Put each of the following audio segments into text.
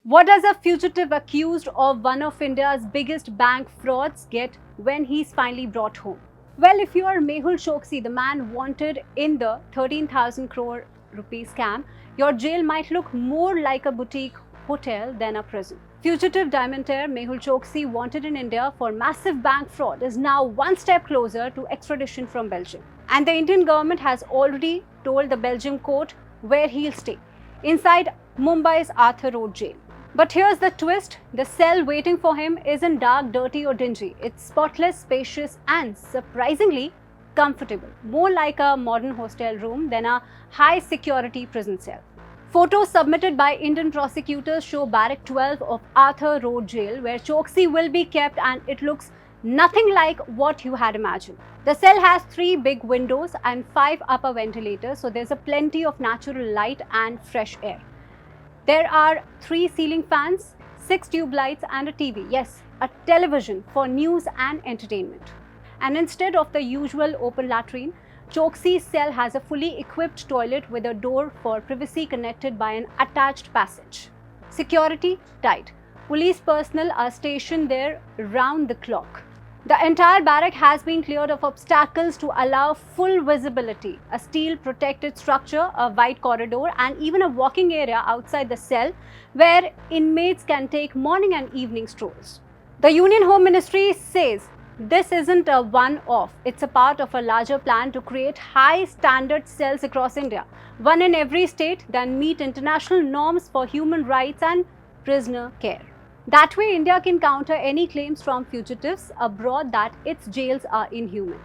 What does a fugitive accused of one of India's biggest bank frauds get when he's finally brought home? Well, if you are Mehul Choksi, the man wanted in the 13,000 crore rupee scam, your jail might look more like a boutique hotel than a prison. Fugitive diamantaire Mehul Choksi, wanted in India for massive bank fraud, is now one step closer to extradition from Belgium. And the Indian government has already told the Belgium court where he'll stay, inside Mumbai's Arthur Road jail. But here's the twist: the cell waiting for him isn't dark, dirty or dingy. It's spotless, spacious and surprisingly comfortable. More like a modern hostel room than a high security prison cell. Photos submitted by Indian prosecutors show Barrack 12 of Arthur Road jail, where Choksi will be kept, and it looks nothing like what you had imagined. The cell has 3 big windows and 5 upper ventilators, so there's a plenty of natural light and fresh air. There are 3 ceiling fans, 6 tube lights and a TV. Yes, a television for news and entertainment. And instead of the usual open latrine, Choksi's cell has a fully equipped toilet with a door for privacy connected by an attached passage. Security tight. Police personnel are stationed there round the clock. The entire barrack has been cleared of obstacles to allow full visibility. A steel protected structure, a wide corridor and even a walking area outside the cell where inmates can take morning and evening strolls. The Union Home Ministry says this isn't a one-off. It's a part of a larger plan to create high standard cells across India, one in every state, that meet international norms for human rights and prisoner care. That way, India can counter any claims from fugitives abroad that its jails are inhuman.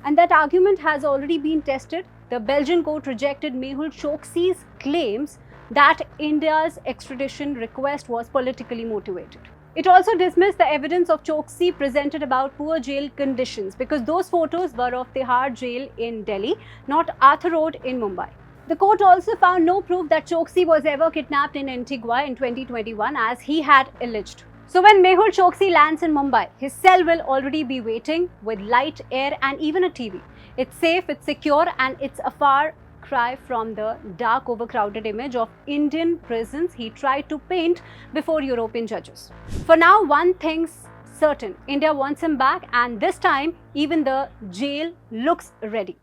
And that argument has already been tested. The Belgian court rejected Mehul Choksi's claims that India's extradition request was politically motivated. It also dismissed the evidence of Choksi presented about poor jail conditions, because those photos were of Tihar jail in Delhi, not Arthur Road in Mumbai. The court also found no proof that Choksi was ever kidnapped in Antigua in 2021, as he had alleged. So when Mehul Choksi lands in Mumbai, his cell will already be waiting with light, air and even a TV. It's safe, it's secure and it's a far cry from the dark, overcrowded image of Indian prisons he tried to paint before European judges. For now, one thing's certain: India wants him back, and this time even the jail looks ready.